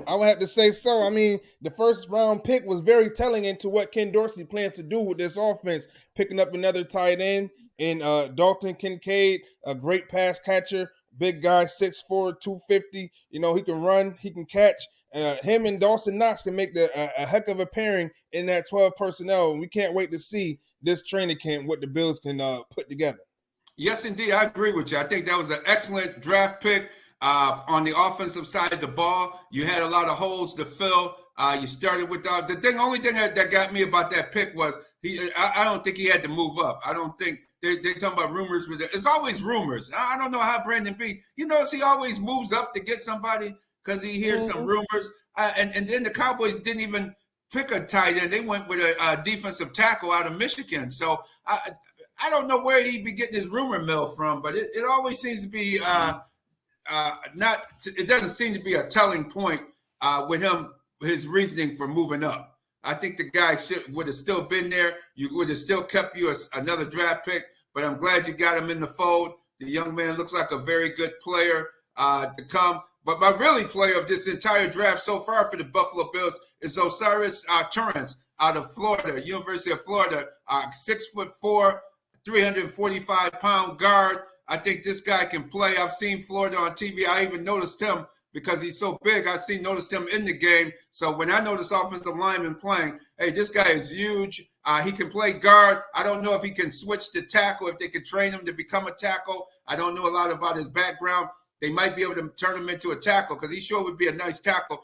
I would have to say so. I mean, the first round pick was very telling into what Ken Dorsey plans to do with this offense, picking up another tight end in Dalton Kincaid, a great pass catcher, big guy, 6'4", 250. You know, he can run, he can catch. Him and Dawson Knox can make a heck of a pairing in that 12 personnel. And we can't wait to see this training camp, what the Bills can put together. Yes, indeed. I agree with you. I think that was an excellent draft pick. On the offensive side of the ball, you had a lot of holes to fill. You started with only thing that got me about that pick was I don't think he had to move up. I don't think they're talking about rumors with it. It's always rumors. I don't know how Brandon B. You notice he always moves up to get somebody because he hears some rumors. And then the Cowboys didn't even pick a tight end. They went with a defensive tackle out of Michigan. So I don't know where he'd be getting his rumor mill from, but it always seems to be not. It doesn't seem to be a telling point with him, his reasoning for moving up. I think the guy would have still been there. You would have still kept you another draft pick, but I'm glad you got him in the fold. The young man looks like a very good player to come. But my really player of this entire draft so far for the Buffalo Bills is Osiris Torrance out of Florida, University of Florida, 6'4", 345-pound guard. I think this guy can play. I've seen Florida on TV. I even noticed him because he's so big. Noticed him in the game. So when I notice offensive lineman playing, hey, this guy is huge. He can play guard. I don't know if he can switch to tackle, if they could train him to become a tackle. I don't know a lot about his background. They might be able to turn him into a tackle because he sure would be a nice tackle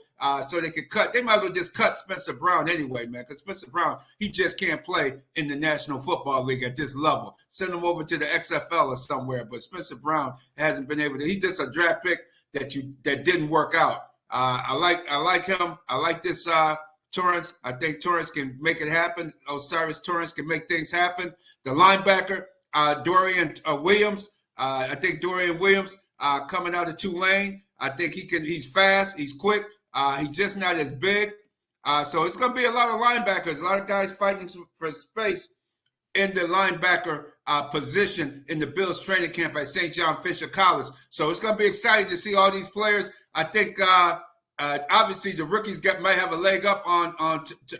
so they could cut. They might as well just cut Spencer Brown anyway, man, because Spencer Brown, he just can't play in the National Football League at this level. Send him over to the XFL or somewhere, but Spencer Brown hasn't been able to. He's just a draft pick that didn't work out. I like him. I like this Torrance. I think Torrance can make it happen. Osiris Torrance can make things happen. The linebacker, Dorian Williams. I think Dorian Williams, coming out of Tulane, I think he's fast, he's quick, he's just not as big. So it's going to be a lot of linebackers, a lot of guys fighting for space in the linebacker position in the Bills training camp at St. John Fisher College. So it's going to be exciting to see all these players. I think obviously the rookies might have a leg up on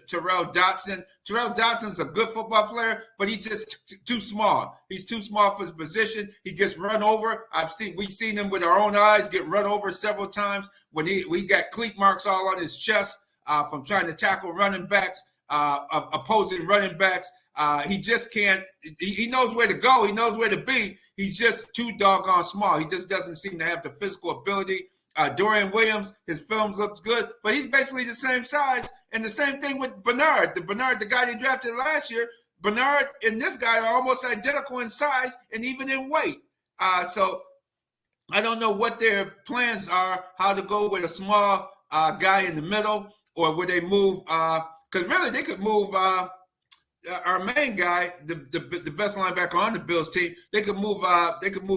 Terrell Dotson. Terrell Dotson's a good football player, but he's just too small. He's too small for his position. He gets run over. We've seen him with our own eyes get run over several times when we got cleat marks all on his chest from trying to tackle running backs, opposing running backs. He just can't. He knows where to go. He knows where to be. He's just too doggone small. He just doesn't seem to have the physical ability. Dorian Williams, his film looks good, but he's basically the same size. And the same thing with Bernard. The guy they drafted last year, Bernard and this guy are almost identical in size and even in weight. So I don't know what their plans are, how to go with a small guy in the middle, or would they move, because really they could move our main guy, the best linebacker on the Bills team. They could move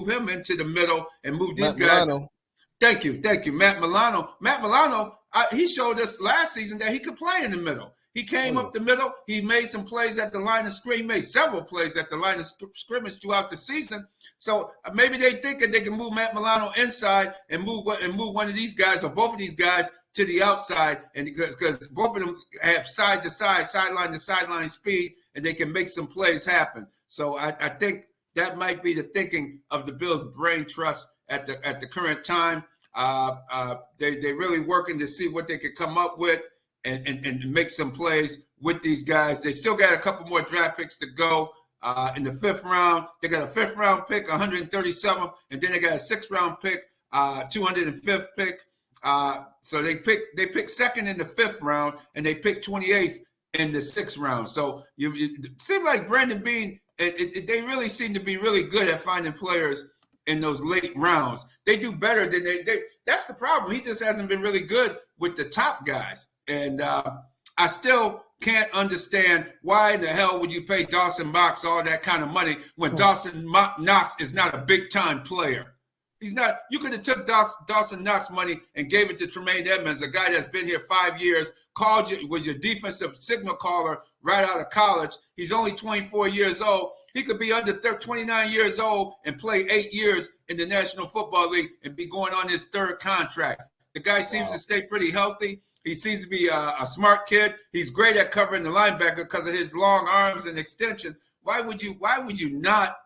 him into the middle and move these guys. Milano. Thank you, Matt Milano. Matt Milano, he showed us last season that he could play in the middle. He came up the middle. He made some plays at the line of scrimmage. Made several plays at the line of scrimmage throughout the season. So maybe they thinking they can move Matt Milano inside and move one of these guys or both of these guys to the outside, and because both of them have side to side, sideline to sideline speed, and they can make some plays happen. So I think that might be the thinking of the Bills' brain trust at the current time. They're really working to see what they could come up with and make some plays with these guys. They still got a couple more draft picks to go. In the 5th round, they got a 5th round pick, 137th, and then they got a 6th round pick, 205th pick. So they pick 2nd in the 5th round, and they pick 28th in the 6th round. So it seems like Brandon Beane, they really seem to be really good at finding players in those late rounds. They do better than they that's the problem. He just hasn't been really good with the top guys. And I still can't understand why in the hell would you pay Dawson Knox all that kind of money when Dawson Knox is not a big-time player. He's not. You could have took Dawson Knox money and gave it to Tremaine Edmonds, a guy that's been here 5 years, called you, was your defensive signal caller right out of college. He's only 24 years old. He could be under 29 years old and play 8 years in the National Football League and be going on his 3rd contract. The guy seems to stay pretty healthy. He seems to be a smart kid. He's great at covering the linebacker because of his long arms and extension. Why would you not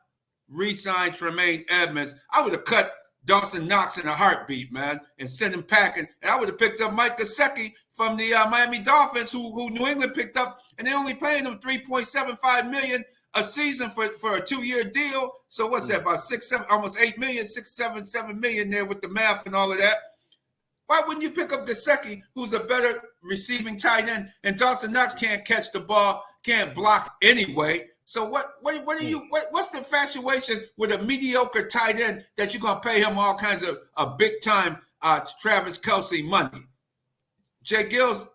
re-sign Tremaine Edmonds? I would have cut Dawson Knox in a heartbeat, man, and sent him packing. And I would have picked up Mike Gesicki from the Miami Dolphins, who New England picked up, and they're only paying him $3.75 million a season for a 2-year deal. So what's that, about 6, 7, almost 8 million, 6, 7 million there with the math and all of that? Why wouldn't you pick up Gesicki, who's a better receiving tight end, and Dawson Knox can't catch the ball, can't block anyway? So what's the infatuation with a mediocre tight end that you're gonna pay him all kinds of big time Travis Kelce money? J-GILLZ.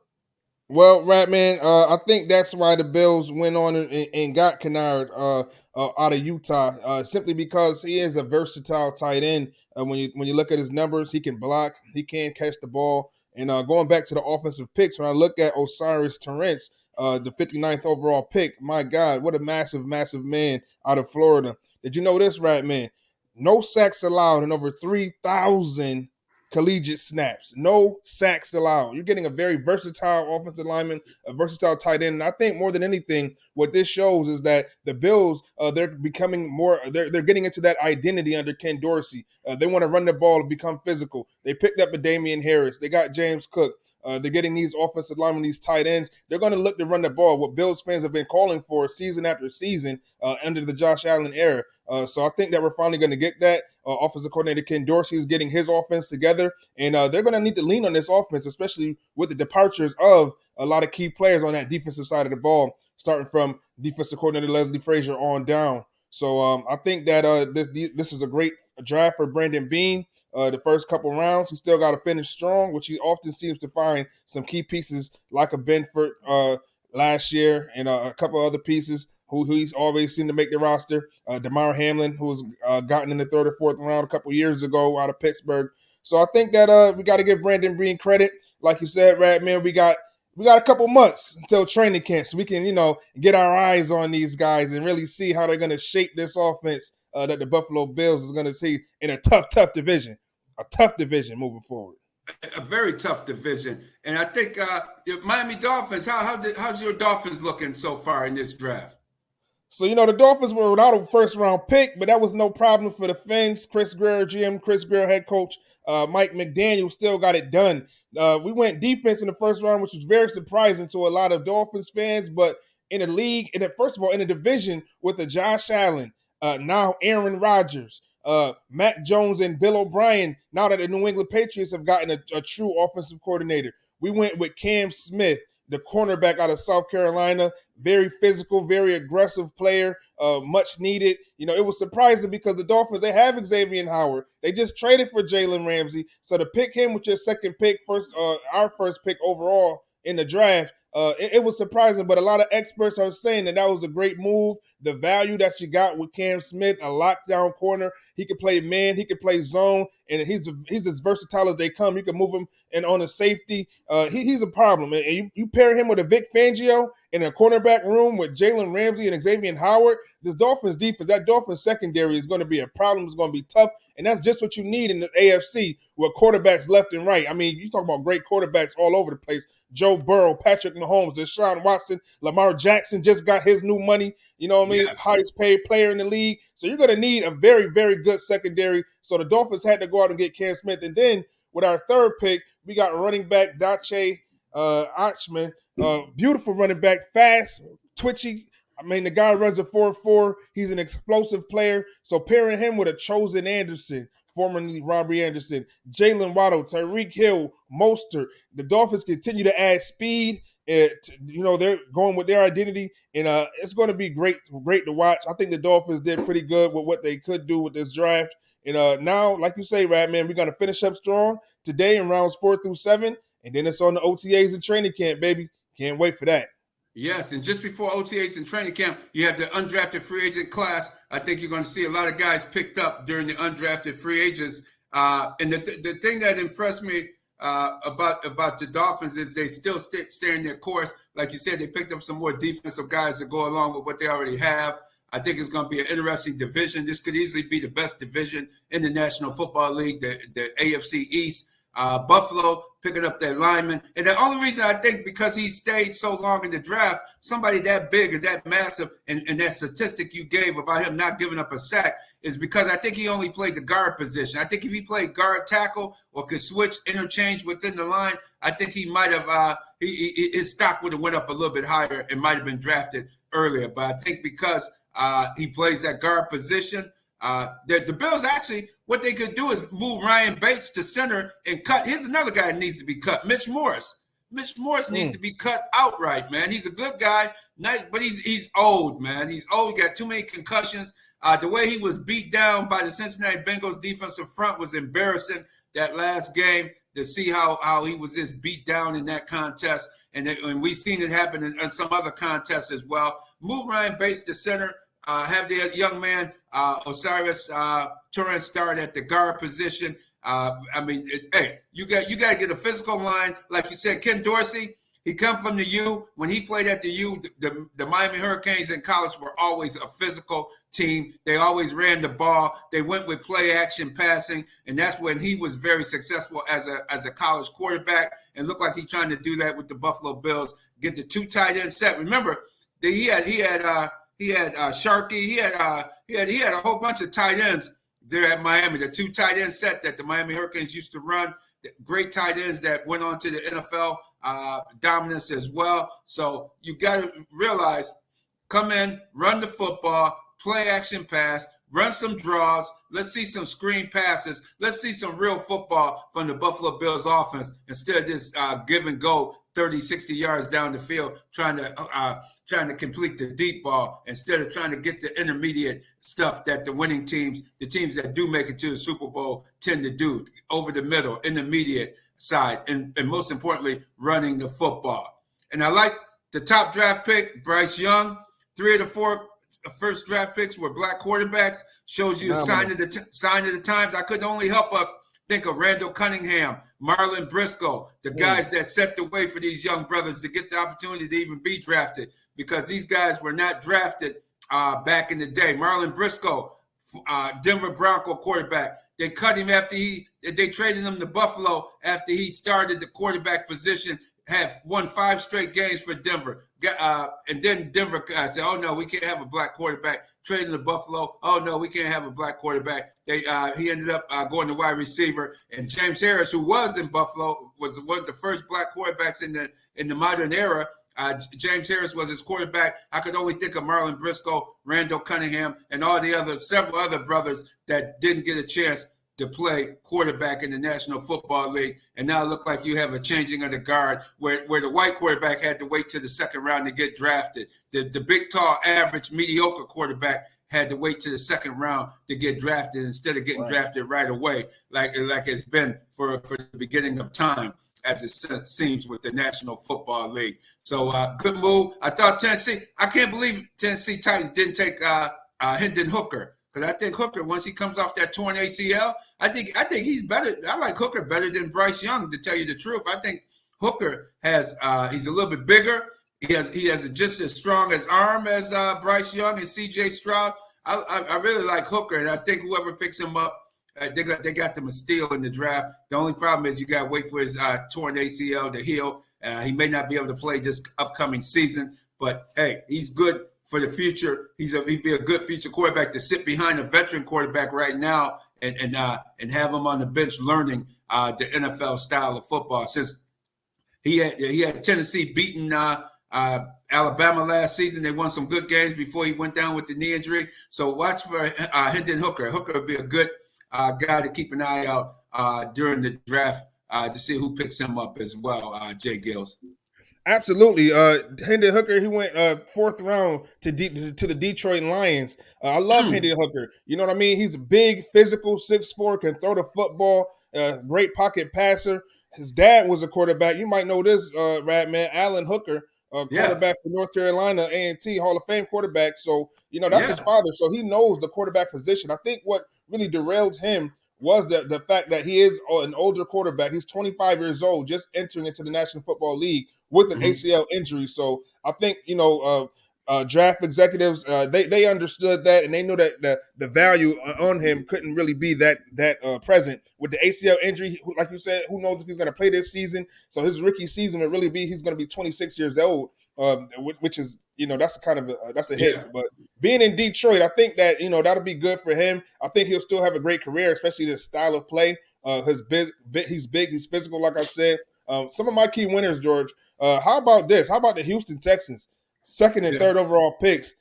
Well, Ratman, I think that's why the Bills went on and got Kennard out of Utah, simply because he is a versatile tight end. When you look at his numbers, he can block, he can catch the ball. And going back to the offensive picks, when I look at Osiris Torrance, the 59th overall pick, my God, what a massive, massive man out of Florida. Did you know this, Ratman? No sacks allowed in over 3,000 collegiate snaps. No sacks allowed. You're getting a very versatile offensive lineman, a versatile tight end. And I think more than anything, what this shows is that the Bills, they're becoming more, they're getting into that identity under Ken Dorsey. They want to run the ball and become physical. They picked up a Damian Harris. They got James Cook. They're getting these offensive linemen, these tight ends. They're going to look to run the ball, what Bills fans have been calling for season after season under the Josh Allen era. So I think that we're finally going to get that. Offensive coordinator Ken Dorsey is getting his offense together, and they're going to need to lean on this offense, especially with the departures of a lot of key players on that defensive side of the ball, starting from defensive coordinator Leslie Frazier on down. So I think that this is a great draft for Brandon Beane. The first couple rounds, he still got to finish strong, which he often seems to find some key pieces like a Benford last year and a couple other pieces who he's always seemed to make the roster. Damar Hamlin, who was gotten in the 3rd or 4th round a couple years ago out of Pittsburgh. So I think that we got to give Brandon Beane credit. Like you said, Radman, we got a couple months until training camp so we can, get our eyes on these guys and really see how they're going to shape this offense that the Buffalo Bills is going to see in a tough division. A tough division moving forward. A very tough division. And I think Miami Dolphins, how's your Dolphins looking so far in this draft? So, the Dolphins were without a first-round pick, but that was no problem for the Fins. Chris Greer, GM, Chris Greer, head coach, Mike McDaniel still got it done. We went defense in the first round, which was very surprising to a lot of Dolphins fans. But in the league, first of all, in the division with the Josh Allen, now Aaron Rodgers, Matt Jones, and Bill O'Brien, now that the New England Patriots have gotten a true offensive coordinator. We went with Cam Smith, the cornerback out of South Carolina, very physical, very aggressive player, much needed. It was surprising because the Dolphins, they have Xavier Howard. They just traded for Jalen Ramsey. So to pick him with your second pick, our first pick overall in the draft, it was surprising, but a lot of experts are saying that was a great move. The value that you got with Cam Smith, a lockdown corner, he can play man, he can play zone, and he's as versatile as they come. You can move him and on a safety. He's a problem, and you pair him with a Vic Fangio in a cornerback room with Jalen Ramsey and Xavier Howard. This Dolphins defense, that Dolphins secondary is going to be a problem. It's going to be tough, and that's just what you need in the AFC with quarterbacks left and right. I mean, you talk about great quarterbacks all over the place. Joe Burrow, Patrick Mahomes, Deshaun Watson, Lamar Jackson just got his new money. You know what I mean? Yes. Highest paid player in the league. So you're going to need a very, very good secondary. So the Dolphins had to go out and get Cam Smith. And then with our third pick, we got running back Dache Ochman. Beautiful running back, fast, twitchy. I mean, the guy runs a 4.4. He's an explosive player. So pairing him with a Chosen Anderson, formerly Robbie Anderson, Jalen Waddle, Tyreek Hill, Mostert. The Dolphins continue to add speed. They're going with their identity, and it's going to be great to watch. I think the Dolphins did pretty good with what they could do with this draft. And now, like you say, Radman, we're going to finish up strong today in rounds 4 through 7, and then it's on the OTAs and training camp, baby. Can't wait for that. Yes, and just before OTAs and training camp, you have the undrafted free agent class. I think you're going to see a lot of guys picked up during the undrafted free agents. And the thing that impressed me about the Dolphins is they still stay in their course. Like you said, they picked up some more defensive guys to go along with what they already have. I think it's going to be an interesting division. This could easily be the best division in the National Football League, the AFC East. Buffalo picking up their lineman. And the only reason I think because he stayed so long in the draft, somebody that big or that massive, and that statistic you gave about him not giving up a sack is because I think he only played the guard position. I think if he played guard tackle or could switch interchange within the line, I think he might have his stock would have went up a little bit higher and might have been drafted earlier. But I think because he plays that guard position, the Bills actually, what they could do is move Ryan Bates to center and cut. Here's another guy that needs to be cut, Mitch Morse. Mitch Morse needs to be cut outright, man. He's a good guy, nice, but he's old, man. He's old. He got too many concussions. The way he was beat down by the Cincinnati Bengals defensive front was embarrassing that last game, to see how he was just beat down in that contest. And we've seen it happen in some other contests as well. Move Ryan Bates to center. Have the young man Osiris Torrance start at the guard position. Hey, you got to get a physical line, like you said. Ken Dorsey, he come from the U. When he played at the U, the Miami Hurricanes in college were always a physical team. They always ran the ball. They went with play action passing, and that's when he was very successful as a college quarterback. And looked like he's trying to do that with the Buffalo Bills. Get the two tight end set. Remember, he had Sharkey. He had a whole bunch of tight ends there at Miami. The two tight end set that the Miami Hurricanes used to run. Great tight ends that went on to the NFL dominance as well. So you got to realize, come in, run the football, play action pass, run some draws. Let's see some screen passes. Let's see some real football from the Buffalo Bills offense instead of this give and go 30, 60 yards down the field, trying to complete the deep ball instead of trying to get the intermediate stuff that the winning teams, the teams that do make it to the Super Bowl, tend to do, over the middle, intermediate side, and most importantly, running the football. And I like the top draft pick, Bryce Young. 3 of the 4 first draft picks were black quarterbacks. Shows you a sign of the times. I could only help but think of Randall Cunningham, Marlon Briscoe, the guys that set the way for these young brothers to get the opportunity to even be drafted, because these guys were not drafted back in the day. Marlon Briscoe, Denver Bronco quarterback. They cut him after they traded him to Buffalo after he started the quarterback position, have won 5 straight games for Denver. And then Denver said, oh, no, we can't have a black quarterback. Trading to Buffalo. Oh, no, we can't have a black quarterback. He ended up going to wide receiver. And James Harris, who was in Buffalo, was one of the first black quarterbacks in the modern era. James Harris was his quarterback. I could only think of Marlon Briscoe, Randall Cunningham, and all the several other brothers that didn't get a chance to play quarterback in the National Football League. And now it looked like you have a changing of the guard where the white quarterback had to wait to the second round to get drafted. The big, tall, average, mediocre quarterback had to wait to the second round to get drafted instead of getting drafted right away, like it's been for the beginning of time, as it seems with the National Football League. So good move. I thought Tennessee, I can't believe Tennessee Titans didn't take Hendon Hooker, because I think Hooker, once he comes off that torn ACL, I think he's better. I like Hooker better than Bryce Young, to tell you the truth. I think Hooker has he's a little bit bigger. He has just as strong as arm as Bryce Young and C.J. Stroud. I really like Hooker, and I think whoever picks him up, they got them a steal in the draft. The only problem is you got to wait for his torn ACL to heal. He may not be able to play this upcoming season, but hey, he's good for the future. He'd be a good future quarterback to sit behind a veteran quarterback right now and have him on the bench learning the NFL style of football. Since he had Tennessee beating Alabama last season, they won some good games before he went down with the knee injury. So watch for Hendon Hooker. Hooker would be a good guy to keep an eye out during the draft to see who picks him up as well. J-GILLZ. Absolutely. Hendon Hooker, he went 4th round to the Detroit Lions. I love Hendon Hooker. You know what I mean? He's big, physical, 6'4", can throw the football, great pocket passer. His dad was a quarterback. You might know this, Radman, Allen Hooker, quarterback for North Carolina, A&T, Hall of Fame quarterback. So, that's his father. So he knows the quarterback position. I think what really derailed him was the fact that he is an older quarterback. He's 25 years old, just entering into the National Football League with an ACL injury. So I think, draft executives, they understood that, and they knew that the value on him couldn't really be that present with the ACL injury. Like you said, who knows if he's going to play this season? So his rookie season would really be he's going to be 26 years old, which is that's kind of that's a hit. Yeah. But being in Detroit, I think that that'll be good for him. I think he'll still have a great career, especially this style of play. He's big, he's physical, like I said. Some of my key winners, George. How about this? How about the Houston Texans? Second and third overall picks.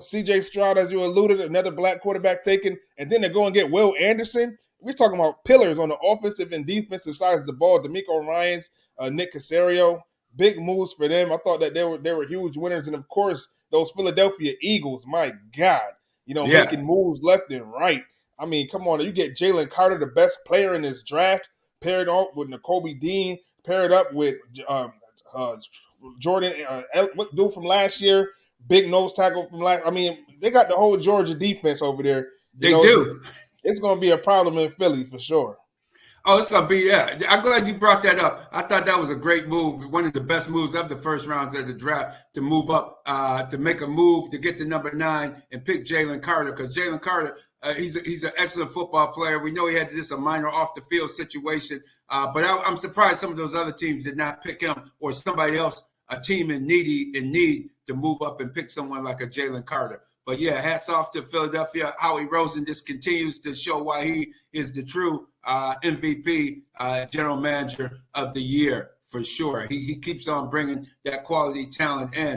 C.J. Stroud, as you alluded, another black quarterback taken, and then to go and get Will Anderson. We're talking about pillars on the offensive and defensive sides of the ball. D'Amico Ryans, Nick Caserio, big moves for them. I thought that they were huge winners, and of course those Philadelphia Eagles. My God, making moves left and right. I mean, come on, you get Jalen Carter, the best player in this draft, paired up with Nakobe Dean, paired up with Jordan, what dude from last year, big nose tackle from last. I mean, they got the whole Georgia defense over there. They do. It's going to be a problem in Philly for sure. Oh, it's going to be, yeah. I'm glad you brought that up. I thought that was a great move, one of the best moves of the first rounds of the draft, to move up, to make a move to get to number 9 and pick Jalen Carter, because Jalen Carter, he's an excellent football player. We know he had a minor off the field situation, but I'm surprised some of those other teams did not pick him, or somebody else, a team in need to move up and pick someone like a Jalen Carter. But yeah, hats off to Philadelphia. Howie Roseman just continues to show why he is the true MVP, general manager of the year for sure. He keeps on bringing that quality talent in.